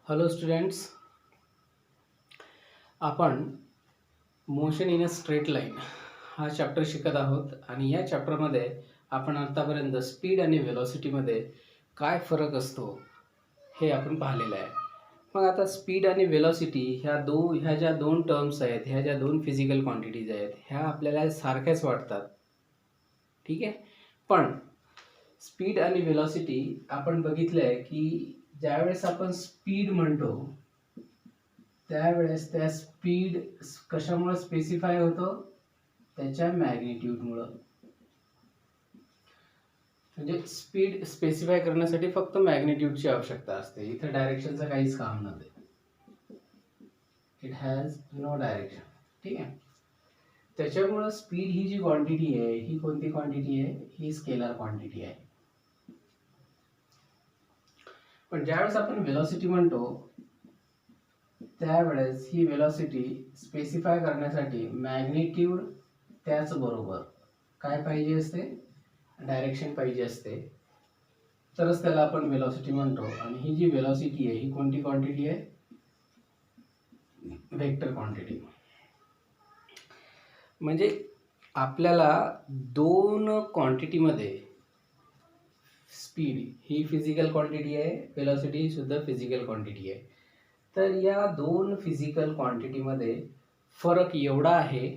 Hello students, आपण motion in a straight line हा chapter शिकत आहोत आणि या चॅप्टरमध्ये आपण आतापर्यंत स्पीड आणि वेलॉसिटीमध्ये काय फरक असतो हे आपण पाहिलेलं आहे. मग आता स्पीड आणि वेलॉसिटी ह्या ज्या दोन टर्म्स आहेत, ह्या ज्या दोन फिजिकल क्वांटिटीज आहेत, ह्या आपल्याला सारख्याच वाटतात. ठीक आहे, पण स्पीड आणि वेलॉसिटी आपण बघितलं आहे की ज्यावेळेस आपण स्पीड म्हणतो त्यावेळेस त्या स्पीड कशामुळे स्पेसिफाय होतो? त्याच्या मॅग्निट्यूडमुळं. म्हणजे स्पीड स्पेसिफाय करण्यासाठी फक्त मॅग्निट्यूडची आवश्यकता असते. इथं डायरेक्शनचं काहीच काम नसते. It has no direction. ठीक आहे, त्याच्यामुळं स्पीड ही जी क्वांटिटी आहे ही कोणती क्वांटिटी आहे? ही स्केलर क्वांटिटी आहे. पण ज्यावेळेस आपण वेलॉसिटी म्हणतो त्यावेळेस ही वेलॉसिटी स्पेसिफाय करण्यासाठी मॅग्निट्यूड त्याचबरोबर काय पाहिजे असते? डायरेक्शन पाहिजे असते, तरच त्याला आपण वेलॉसिटी म्हणतो. आणि ही जी वेलॉसिटी आहे ही कोणती क्वांटिटी आहे? Vector quantity. म्हणजे आपल्याला दोन क्वांटिटीमध्ये स्पीड ही फिजिकल क्वांटिटी आहे, वेलॉसिटी ही सुद्धा फिजिकल क्वांटिटी आहे. तर या दोन फिजिकल क्वांटिटीमध्ये फरक एवढा आहे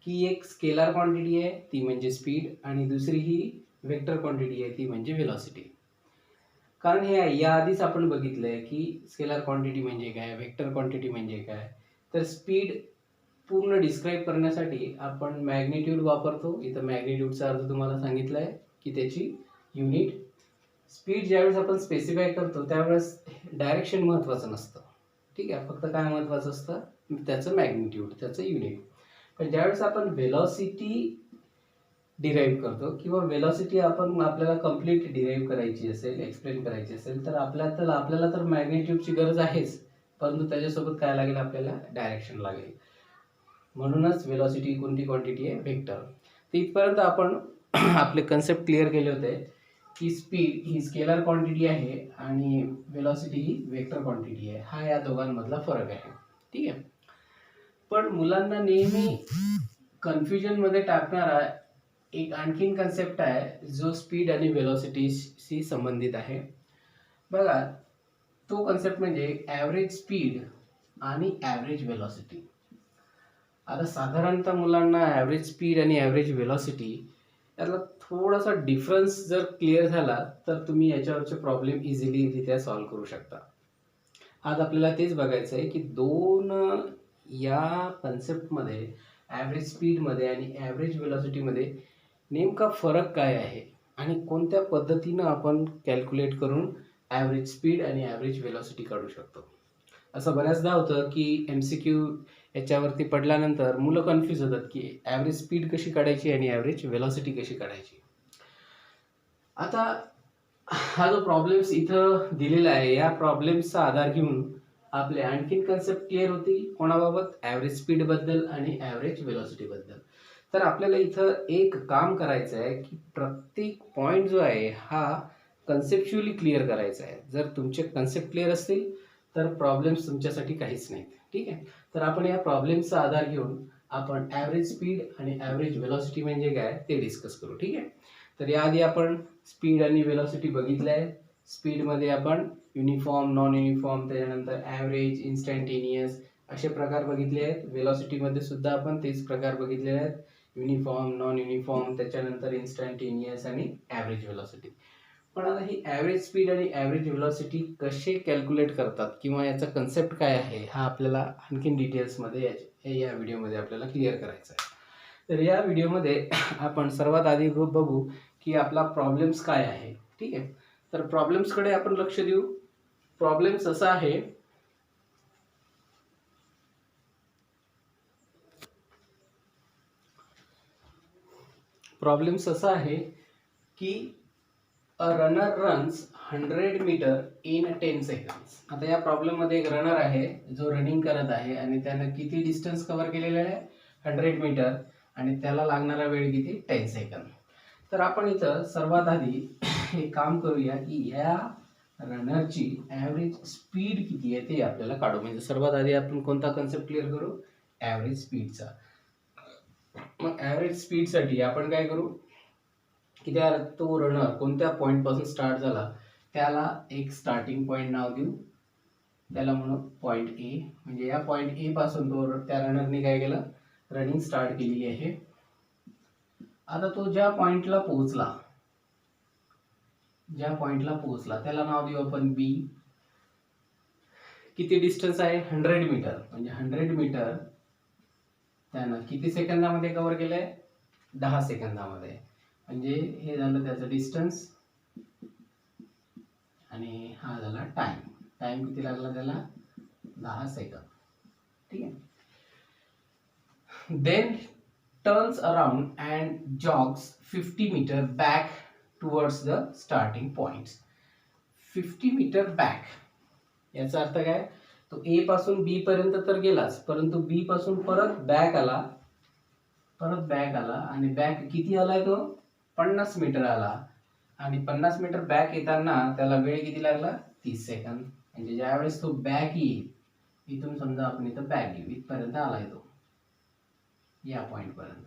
की एक स्केलर क्वांटिटी आहे ती म्हणजे स्पीड आणि दुसरी ही वेक्टर क्वांटिटी आहे ती म्हणजे वेलॉसिटी. कारण हे याआधीच आपण बघितलंय की स्केलर क्वांटिटी म्हणजे काय, वेक्टर क्वांटिटी म्हणजे काय. तर स्पीड पूर्ण डिस्क्राईब करण्यासाठी आपण मॅग्निट्यूड वापरतो. इथं मॅग्निट्यूडचा अर्थ तुम्हाला सांगितलाय की त्याची युनिट. स्पीड ज्यावेळेस आपण स्पेसिफाय करतो त्यावेळेस डायरेक्शन महत्त्वाचं नसतं. ठीक आहे, फक्त काय महत्त्वाचं असतं? त्याचं मॅग्निट्यूड, त्याचं युनिट. पण ज्यावेळेस आपण वेलॉसिटी डिराईव्ह करतो किंवा वेलॉसिटी आपल्याला कम्प्लीट डिराईव्ह करायची असेल, एक्सप्लेन करायची असेल, तर आपल्याला तर मॅग्निट्यूडची गरज आहेच, परंतु त्याच्यासोबत काय लागेल? आपल्याला डायरेक्शन लागेल. म्हणूनच वेलॉसिटी कोणती क्वांटिटी आहे? वेक्टर. तर इथपर्यंत आपण आपले कन्सेप्ट क्लिअर केले होते की स्पीड ही स्केलर क्वांटिटी आहे आणि वेलॉसिटी ही वेक्टर क्वांटिटी आहे. हा या दोघांमधला फरक आहे. ठीक आहे, पण मुलांना नेहमी कन्फ्युजन मध्ये टाकणारा एक आणखीन कन्सेप्ट आहे जो स्पीड आणि वेलॉसिटीशी संबंधित आहे. बघा, तो कन्सेप्ट म्हणजे ॲव्हरेज स्पीड आणि ॲव्हरेज वेलॉसिटी. आता साधारणतः मुलांना ॲव्हरेज स्पीड आणि ॲव्हरेज वेलॉसिटी यातला थोडासा डिफरन्स जर क्लिअर झाला तर तुम्ही याच्यावरचे प्रॉब्लेम इझिलीरित्या सॉल्व्ह करू शकता. आज आपल्याला तेच बघायचं आहे की दोन या कन्सेप्टमध्ये ॲव्हरेज स्पीडमध्ये आणि ॲव्हरेज वेलॉसिटीमध्ये नेमका फरक काय आहे आणि कोणत्या पद्धतीनं आपण कॅल्क्युलेट करून ॲव्हरेज स्पीड आणि ॲव्हरेज वेलॉसिटी काढू शकतो. असं बऱ्याचदा होतं की MCQ याच्यावरती पडल्यानंतर मुलं कन्फ्यूज होतात की ॲव्हरेज स्पीड कशी काढायची आणि ॲव्हरेज वेलॉसिटी कशी काढायची. आता हा जो प्रॉब्लेम्स इथं दिलेला आहे या प्रॉब्लेम्सचा आधार घेऊन आपले आणखीन कन्सेप्ट क्लिअर होतील. कोणाबाबत? ॲव्हरेज स्पीड बद्दल आणि ॲव्हरेज वेलॉसिटी बद्दल. तर आपल्याला इथं एक काम करायचं आहे की प्रत्येक पॉईंट जो आहे हा कन्सेप्च्युअली क्लिअर करायचा आहे. जर तुमचे कन्सेप्ट क्लिअर असतील तर प्रॉब्लेम्स तुमच्यासाठी काहीच नाहीत. ठीक आहे, तर आपण या प्रॉब्लेम्सचा आधार घेऊन आपण ॲव्हरेज स्पीड आणि ॲव्हरेज वेलॉसिटी म्हणजे काय ते डिस्कस करू. ठीक आहे, तर याआधी आपण स्पीड आणि वेलॉसिटी बघितलं आहे. स्पीडमध्ये आपण युनिफॉर्म, नॉन युनिफॉर्म, त्याच्यानंतर ॲव्हरेज, इन्स्टंटेनियस असे प्रकार बघितले आहेत. वेलॉसिटीमध्ये सुद्धा आपण तेच प्रकार बघितलेले आहेत. युनिफॉर्म, नॉन युनिफॉर्म, त्याच्यानंतर इन्स्टंटेनियस आणि ॲव्हरेज वेलॉसिटी. पण आता ही ॲव्हरेज स्पीड आणि ॲव्हरेज वेलॉसिटी कसे कॅल्क्युलेट करतात किंवा याचा कन्सेप्ट काय आहे हा आपल्याला आणखीन डिटेल्समध्ये या व्हिडिओमध्ये आपल्याला क्लिअर करायचा आहे. तर या व्हिडिओमध्ये आपण सर्वात आधी बघू की आपला प्रॉब्लेम्स काय आहे. ठीक आहे, तर प्रॉब्लेम्सकडे आपण लक्ष देऊ. प्रॉब्लेम्स असा आहे की a runner runs 100 metre in 10 seconds. आता या प्रॉब्लेम मध्ये एक रनर आहे जो रनिंग करत आहे आणि त्यानं किती डिस्टन्स कव्हर केलेलं आहे? 100 मीटर, आणि त्याला लागणारा वेळ किती? 10 सेकंद. तर आपण इथं सर्वात आधी एक काम करूया की या रनरची ॲव्हरेज स्पीड किती आहे ते आपल्याला काढू. म्हणजे सर्वात आधी आपण कोणता कन्सेप्ट क्लिअर करू, ॲव्हरेज स्पीडचा. मग ॲव्हरेज स्पीडसाठी आपण काय करू की त्या तो रनर कोणत्या पॉईंटपासून स्टार्ट झाला त्याला एक स्टार्टिंग पॉईंट नाव देऊ, त्याला म्हणू पॉईंट ए. म्हणजे या पॉईंट ए पासून तो त्या रनरने काय केलं, रनिंग स्टार्ट केलेली आहे. आता तो ज्या पॉइंटला पोहोचला त्याला नाव देऊ आपण बी. किती डिस्टन्स आहे, 100 मीटर. म्हणजे 100 मीटर त्यानं किती सेकंदामध्ये कव्हर केलंय, 10 सेकंदामध्ये. म्हणजे हे झालं त्याचं डिस्टन्स आणि हा झाला टाइम. टाइम किती लागला त्याला, 10 सेकंद. ठीक आहे. Then turns around and jogs 50 metre back towards the starting points. 50 metre back याचा अर्थ काय, तो ए पासून बी पर्यंत तर गेलाच, परंतु बी पासून परत बॅक आला आणि बॅक किती आलाय तो, 50 मीटर आला. आणि 50 मीटर बॅक येताना त्याला वेळ किती लागला, 30 सेकंद. म्हणजे ज्यावेळेस तो बॅक येईल, इथून समजा आपण इथं बॅक घेऊ, इथपर्यंत आलाय तो या पॉइंट पर्यंत.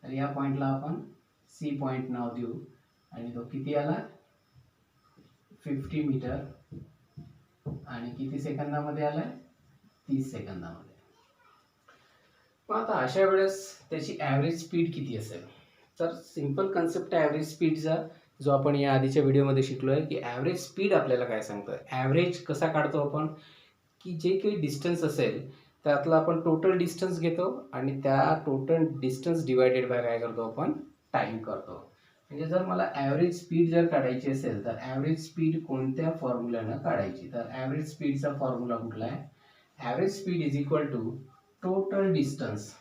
तर या पॉइंटला आपण सी पॉइंट नाव देऊ. आणि तो किती आला, 50 मीटर आणि किती सेकंदामध्ये आलाय, 30 सेकंदामध्ये. मग आता अशा वेळेस त्याची ॲव्हरेज स्पीड किती असेल, तर सिंपल कन्सेप्ट ॲव्हरेज स्पीडचा जो आपण या आधीच्या व्हिडिओमध्ये शिकलो आहे की ॲव्हरेज स्पीड आपल्याला काय सांगतं. ॲव्हरेज कसा काढतो आपण, की जे काही डिस्टन्स असेल त्यातला आपण टोटल डिस्टन्स घेतो आणि त्या टोटल डिस्टन्स डिवायडेड बाय काय करतो आपण, टाइम करतो. म्हणजे जर मला ॲव्हरेज स्पीड जर काढायची असेल तर ॲव्हरेज स्पीड कोणत्या फॉर्म्युल्यानं काढायची, तर ॲव्हरेज स्पीडचा फॉर्म्युला कुठला आहे, average speed is equal to total distance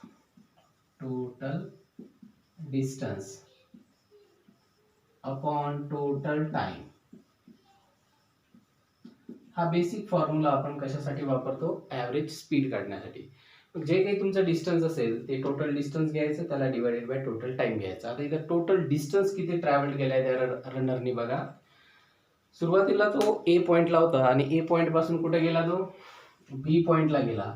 upon total time. हा बेसिक फॉर्म्युला आपण कशासाठी वापरतो, ॲव्हरेज स्पीड काढण्यासाठी. जे काही तुमचं डिस्टन्स असेल ते टोटल डिस्टन्स घ्यायचं, त्याला डिवायडेड बाय टोटल टाइम घ्यायचा. आता इथं टोटल डिस्टन्स किती ट्रॅव्हल केलाय त्या रनरनी बघा. सुरुवातीला तो ए पॉइंटला होता आणि ए पॉइंट पासून कुठे गेला, तो बी पॉइंटला गेला.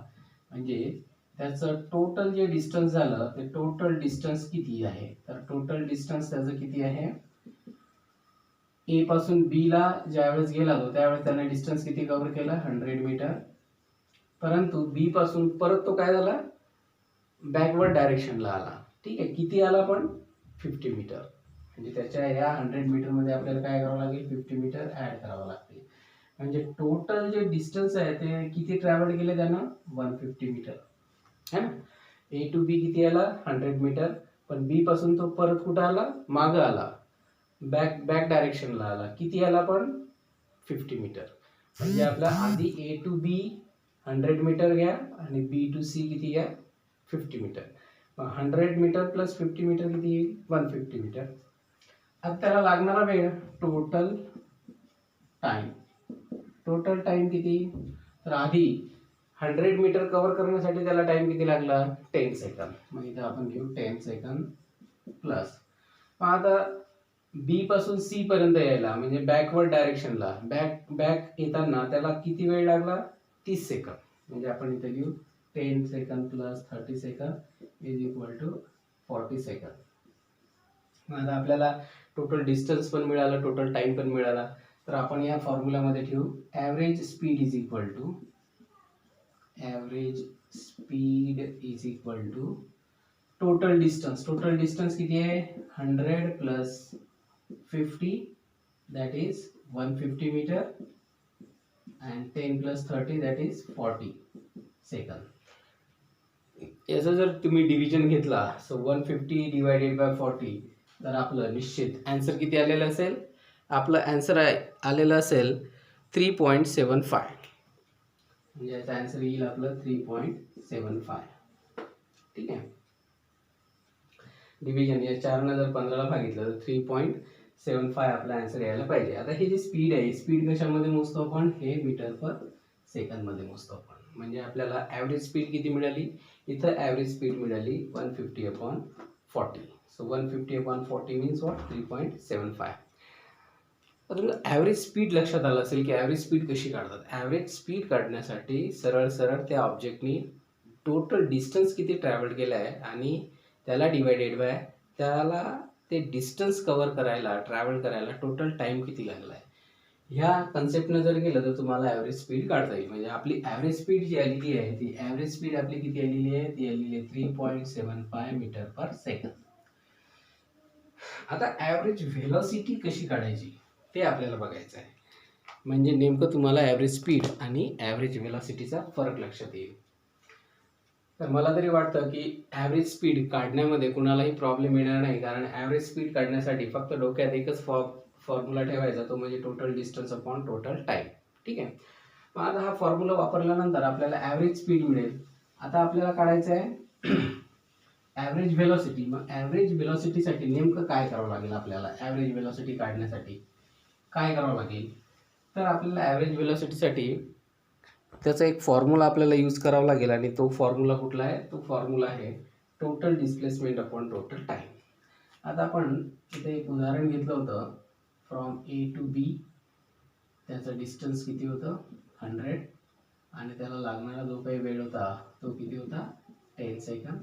म्हणजे त्याचं टोटल जे डिस्टन्स झालं ते टोटल डिस्टन्स किती आहे, तर टोटल डिस्टन्स त्याचं किती आहे, ए पासून बी ला ज्यावेळेस गेला तो त्यावेळेस त्याने डिस्टन्स किती कव्हर केला, 100 मीटर. परंतु बी पासून परत तो काय झाला, बॅकवर्ड डायरेक्शनला आला. ठीक आहे, किती आला पण, 50 मीटर. म्हणजे त्याच्या या 100 मीटर मध्ये आपल्याला काय करावं लागेल, 50 मीटर ऍड करावं लागते. म्हणजे टोटल जे डिस्टन्स आहे ते किती ट्रॅव्हल केले त्यानं, 150 मीटर है ना. ए टू बी किती आला, 100 मीटर. पण बी पासून तो परत कुठं आला, मागं आला, बॅक डायरेक्शनला आला. किती आला पण, 50 मीटर. म्हणजे आपला आधी ए टू बी 100 मीटर घ्या आणि बी टू सी किती घ्या, 50 मीटर. मग 100 मीटर प्लस 50 मीटर किती येईल, 150 मीटर. आता त्याला लागणारा वेळ, टोटल टाइम किती, तर आधी 100 मीटर कव्हर करण्यासाठी त्याला टाइम किती लागला, 10 सेकंद. मग इथं आपण घेऊ 10 सेकंद प्लस. मग आता बी पासून सी पर्यंत यायला म्हणजे बॅकवर्ड डायरेक्शनला बॅक येताना त्याला किती वेळ लागला, 30 सेकंद. म्हणजे आपण इथे घेऊ 10 second plus 30 second is equal to 40 second. मग आता आपल्याला टोटल डिस्टन्स पण मिळाला, टोटल टाइम पण मिळाला. तर आपण या फॉर्म्युल्यामध्ये ठेवू average speed is equal to total distance किती आहे, 100 प्लस 50 that is 150 metre and 10 plus 30 that is 40 second. याचा जर तुम्ही डिव्हिजन घेतला सो 150 डिवायडेड बाय 40 तर आपलं निश्चित आन्सर किती आलेलं असेल, आपलं आन्सर आलेलं असेल 3.75. म्हणजे याचा आन्सर येईल आपलं 3.75. ठीक आहे. डिव्हिजन या 4 जर 15ला भागितलं तर 3.75 आपला आन्सर यायला पाहिजे. आता हे जे स्पीड आहे, स्पीड कशामध्ये मोजतो आपण, हे मीटर पर सेकंद मध्ये मोजतो आपण. म्हणजे आपल्याला ॲव्हरेज स्पीड किती मिळाली, इथं ॲव्हरेज स्पीड मिळाली 150/40. So 150/40 means what, 3.75. तर तुला ॲव्हरेज स्पीड लक्षात आलं असेल की ॲव्हरेज स्पीड कशी काढतात. ॲव्हरेज स्पीड काढण्यासाठी सरळ सरळ त्या ऑब्जेक्टनी टोटल डिस्टन्स किती ट्रॅव्हल केलं आहे आणि त्याला डिवायडेड बाय त्याला ते डिस्टन्स कव्हर करायला ट्रॅव्हल करायला टोटल टाईम किती लागला आहे. ह्या कन्सेप्टनं जर गेलं तर तुम्हाला ॲव्हरेज स्पीड काढता येईल. म्हणजे आपली ॲव्हरेज स्पीड जी आलेली आहे ती ॲव्हरेज स्पीड आपली किती आलेली आहे, ती आलेली आहे 3.75 मीटर पर सेकंद. आता ॲव्हरेज व्हेलॉसिटी कशी काढायची ते आपल्याला बघायचं आहे. म्हणजे नेमकं तुम्हाला ॲव्हरेज स्पीड आणि ॲव्हरेज व्हेलॉसिटीचा फरक लक्षात येईल. तर मला तरी वाटतं की ॲव्हरेज स्पीड काढण्यामध्ये कुणालाही प्रॉब्लेम येणार नाही, कारण ॲव्हरेज स्पीड काढण्यासाठी फक्त डोक्यात एकच फॉर्म्युला ठेवायचा, तो म्हणजे total distance upon total time. ठीक आहे. मग आता हा फॉर्म्युला वापरल्यानंतर आपल्याला ॲव्हरेज स्पीड मिळेल. आता आपल्याला काढायचं आहे ॲव्हरेज व्हेलॉसिटी. मग ॲव्हरेज व्हेलॉसिटीसाठी नेमकं काय करावं लागेल आपल्याला, ॲव्हरेज व्हेलॉसिटी काढण्यासाठी काय करावं लागेल, तर आपल्याला ॲव्हरेज व्हेलॉसिटीसाठी त्याचा एक फॉर्म्युला आपल्याला यूज करावा लागेल. आणि तो फॉर्म्युला कुठला आहे, तो फॉर्म्युला आहे total displacement upon total time. आता आपण इथे एक उदाहरण घेतलं होतं, फ्रॉम ए टू बी. त्याचं डिस्टन्स किती होतं, 100, आणि त्याला लागणारा जो काही वेळ होता तो किती होता, 10 सेकंद.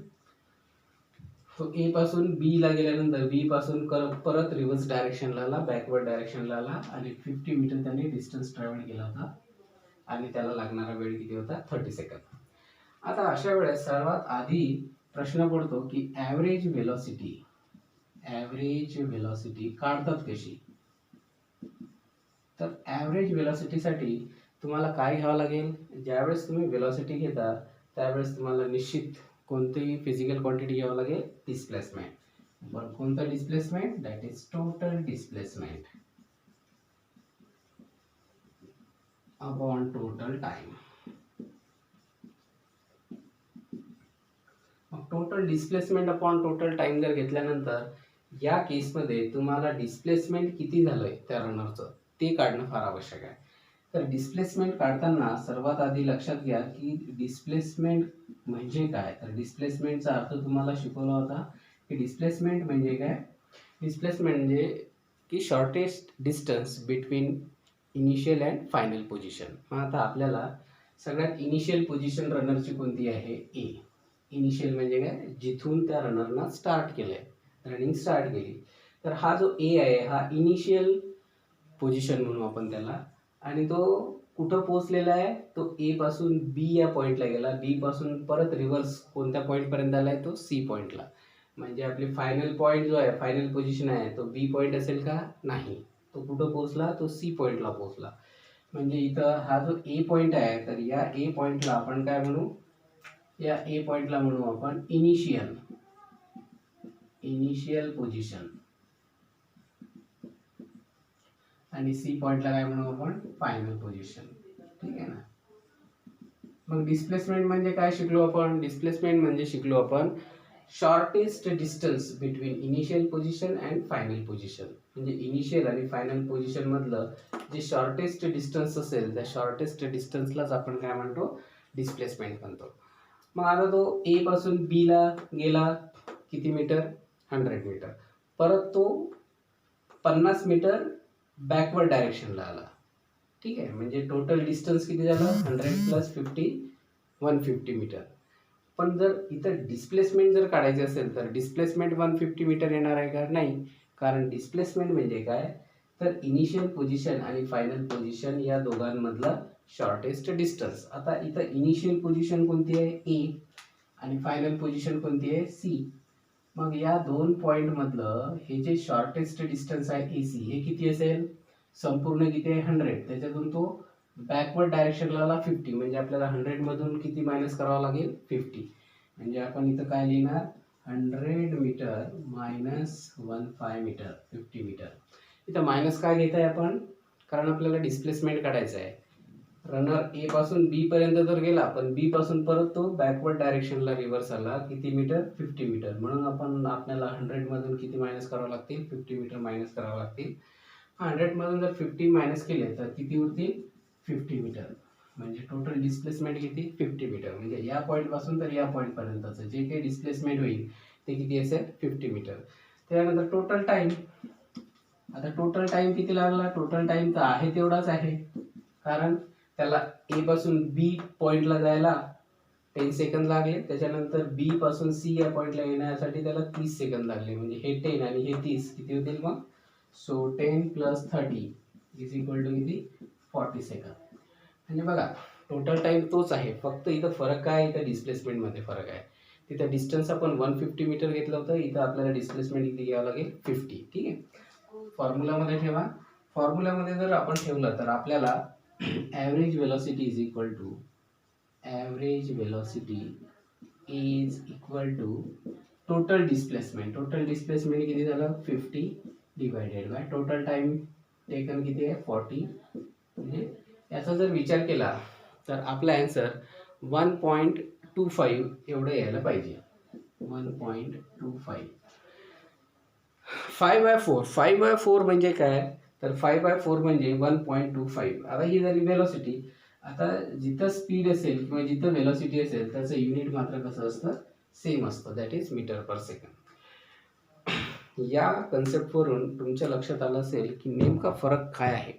तो ए पासून बी ला गेल्यानंतर बी पासून परत रिव्हर्स डायरेक्शनला आला, बॅकवर्ड डायरेक्शनला आला आणि 50 मीटर त्याने डिस्टन्स ट्रॅव्हल केला होता आणि त्याला लागणारा वेळ किती होता, 30 सेकंद. आता अशा वेळेस सर्वात आधी प्रश्न पडतो की ॲव्हरेज व्हेलॉसिटी काढतात कशी. तर ॲव्हरेज व्हेलॉसिटीसाठी तुम्हाला काय घ्यावं लागेल, ज्यावेळेस तुम्ही व्हेलॉसिटी घेता त्यावेळेस तुम्हाला निश्चित कोणतीही फिजिकल क्वांटिटी घ्यावं लागेल, डिस्प्लेसमेंट. पण कोणतं displacement, that is total displacement upon total time. मग total displacement upon total time जर घेतल्यानंतर या केसमध्ये तुम्हाला डिस्प्लेसमेंट किती झालंय त्या रनरचं ते काढणं फार आवश्यक आहे. तर डिस्प्लेसमेंट काढताना सर्वात आधी लक्षात घ्या की डिस्प्लेसमेंट म्हणजे काय. तर डिस्प्लेसमेंटचा अर्थ तुम्हाला शिकवला होता की डिस्प्लेसमेंट म्हणजे काय. डिस्प्लेसमेंट म्हणजे की shortest distance between initial and final position. मग आता आपल्याला सगळ्यात इनिशियल पोझिशन रनरची कोणती आहे, ए. इनिशियल म्हणजे काय, जिथून त्या रनरनं स्टार्ट केलंय, रनिंग स्टार्ट केली. तर हा जो ए आहे हा इनिशियल पोझिशन म्हणू आपण त्याला. आणि तो कुठं पोहोचलेला आहे, तो ए पासून बी या पॉईंटला गेला, बी पासून परत रिव्हर्स कोणत्या पॉईंटपर्यंत आला आहे, तो सी पॉईंटला. म्हणजे आपली फायनल पॉईंट जो आहे, फायनल पोझिशन आहे, तो बी पॉईंट असेल का, नाही. तो कुठं पोहोचला, तो सी पॉईंटला पोहोचला. म्हणजे इथं हा जो ए पॉईंट आहे, तर या ए पॉईंटला आपण काय म्हणू, या ए पॉईंटला म्हणू आपण इनिशियल पोझिशन. आणि सी पॉईंटला काय म्हणू आपण, फायनल पोझिशन. ठीक आहे ना. मग डिस्प्लेसमेंट म्हणजे काय शिकलो आपण, डिस्प्लेसमेंट म्हणजे शिकलो आपण shortest distance between initial position and final position. म्हणजे इनिशियल आणि फायनल पोझिशन मधलं जे शॉर्टेस्ट डिस्टन्स असेल त्या शॉर्टेस्ट डिस्टन्सलाच आपण काय म्हणतो, डिस्प्लेसमेंट म्हणतो. मग आता तो ए पासून बी ला गेला किती मीटर, 100 मीटर. परत तो 50 मीटर बॅकवर्ड डायरेक्शनला आला. ठीक आहे. म्हणजे टोटल डिस्टन्स किती झालं, 100 प्लस 50, 150 मीटर. पण जर इथं डिस्प्लेसमेंट जर काढायचे असेल तर डिस्प्लेसमेंट 150 मीटर येणार आहे का, नाही. कारण डिस्प्लेसमेंट म्हणजे काय, तर इनिशियल पोझिशन आणि फायनल पोझिशन या दोघांमधलं शॉर्टेस्ट डिस्टन्स. आता इथं इनिशियल पोझिशन कोणती आहे, ए, आणि फायनल पोझिशन कोणती आहे, सी. मग या दोन पॉईंट मधलं हे जे शॉर्टेस्ट डिस्टन्स आहे, ए सी, हे किती असेल, संपूर्ण किती आहे, 100. त्याच्यातून तो बॅकवर्ड डायरेक्शनला आला 50. म्हणजे आपल्याला 100 मधून किती मायनस करावं लागेल, 50. म्हणजे आपण इथं काय लिहिणार, 100 मीटर मायनस 15 मीटर, 50 मीटर. इथं मायनस काय घेत आहे आपण, कारण आपल्याला डिस्प्लेसमेंट काढायचं आहे. रनर ए पासून बी पर्यंत जर गेला, पण बी पासून परत तो बॅकवर्ड डायरेक्शनला रिव्हर्स आला किती मीटर, 50 मीटर. म्हणून आपल्याला 100 मधून किती मायनस करावं लागतील, 50 मीटर मायनस करावं लागतील. 100 मधून जर 50 मायनस केले तर किती उरतील, 50 मीटर. म्हणजे टोटल डिस्प्लेसमेंट किती, 50 मीटर. म्हणजे या पॉईंट पासून तर या पॉईंट पर्यंतचं जे काही डिस्प्लेसमेंट होईल ते किती असेल, 50 मीटर. त्यानंतर टोटल टाइम, आता टोटल टाइम किती लागला? टोटल टाइम तर आहे तेवढाच आहे, कारण त्याला ए पासून बी पॉइंटला जायला 10 सेकंद लागले, त्याच्यानंतर बी पासून सी या पॉइंटला येण्यासाठी त्याला 30 सेकंद लागले. म्हणजे हे 10 आणि हे 30 किती होतील मग? सो 10 + 30 इज इक्वल टू किती? 40 सेकंद. म्हणजे बघा टोटल टाइम तोच आहे, फक्त इथं फरक काय आहे? इथं डिस्प्लेसमेंटमध्ये फरक आहे. तिथं डिस्टन्स आपण 150 मीटर घेतलं होतं, इथं आपल्याला डिस्प्लेसमेंट किती घ्यावं लागेल? 50. ठीक आहे. फॉर्म्युलामध्ये ठेवा. फॉर्म्युलामध्ये जर आपण ठेवलं तर आपल्याला average velocity is equal to total displacement. Total displacement किती झालं? 50 divided by total time taken किती आहे? 40. म्हणजे याचा जर विचार केला तर आपला आन्सर 1.25 एवढं यायला पाहिजे. 1.25. 5/4. 5/4 म्हणजे काय? तर 5/4 म्हणजे 1.25. आता ही झाली वेलोसिटी. आता जिथं स्पीड असेल किंवा जिथं वेलोसिटी असेल त्याचं युनिट मात्र कसं असतं? सेम असतं, that is metre per second. या कन्सेप्टवरून तुमच्या लक्षात आलं असेल की नेमका फरक काय आहे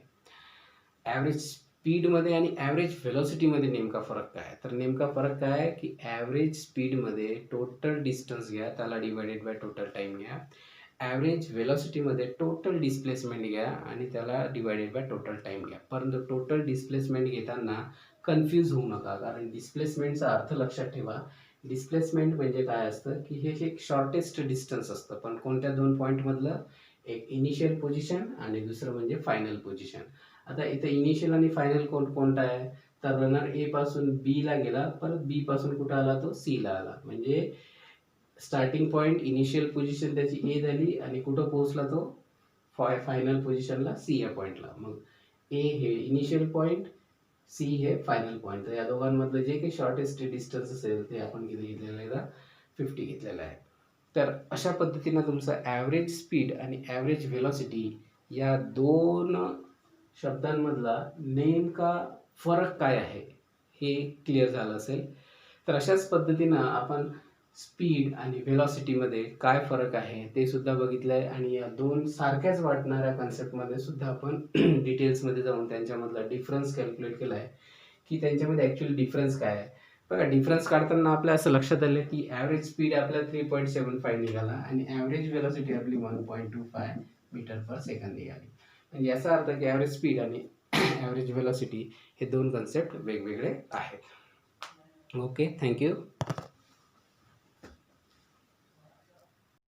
ॲव्हरेज स्पीडमध्ये आणि ॲव्हरेज व्हेलॉसिटीमध्ये. नेमका फरक काय आहे? तर नेमका फरक काय आहे की ॲव्हरेज स्पीडमध्ये टोटल डिस्टन्स घ्या, त्याला डिवायडेड बाय टोटल टाईम घ्या. ॲव्हरेज व्हेलॉसिटीमध्ये टोटल डिस्प्लेसमेंट घ्या आणि त्याला डिवायडेड बाय टोटल टाईम घ्या. परंतु टोटल डिस्प्लेसमेंट घेताना कन्फ्यूज होऊ नका, कारण डिस्प्लेसमेंटचा अर्थ लक्षात ठेवा. डिस्प्लेसमेंट म्हणजे काय असतं की हे एक शॉर्टेस्ट डिस्टन्स असतं, पण कोणत्या दोन पॉईंटमधलं? एक इनिशियल पोझिशन आणि दुसरं म्हणजे फायनल पोझिशन. आता इथं इनिशियल आणि फायनल कोणता आहे? तर रनर ए पासून बी ला गेला, परत बी पासून कुठं आला? तो सी ला आला. म्हणजे स्टार्टिंग पॉईंट इनिशियल पोझिशन त्याची ए झाली आणि कुठं पोहोचला तो? फायनल पोझिशनला सी या पॉईंटला. मग ए हे इनिशियल पॉईंट, सी हे फायनल पॉईंट. तर या दोघांमधलं जे काही शॉर्टेस्ट डिस्टन्स असेल ते आपण किती घेतलेलं आहे? 50 घेतलेलं आहे. तर अशा पद्धतीनं तुमचं ॲव्हरेज स्पीड आणि ॲव्हरेज व्हेलॉसिटी या दोन शब्दांमधला नेमका फरक काय आहे हे क्लिअर झालं असेल. तर अशाच पद्धतीनं आपण स्पीड आणि व्हेलॉसिटीमध्ये काय फरक आहे ते सुद्धा बघितलं आहे, आणि या दोन सारख्याच वाटणाऱ्या कन्सेप्टमध्ये सुद्धा आपण डिटेल्समध्ये जाऊन त्यांच्यामधला डिफरन्स कॅल्क्युलेट केला आहे की त्यांच्यामध्ये ॲक्च्युअली डिफरन्स काय आहे. बघा डिफरन्स काढताना आपल्या असं लक्षात आलं की ॲव्हरेज स्पीड आपल्या 3.75 निघाला आणि ॲव्हरेज व्हेलॉसिटी आपली 1.25 मीटर पर सेकंद निघाली. म्हणजे याचा अर्थ की ॲव्हरेज स्पीड आणि ॲव्हरेज व्हेलॉसिटी हे दोन कन्सेप्ट वेगवेगळे आहेत. Okay, thank you.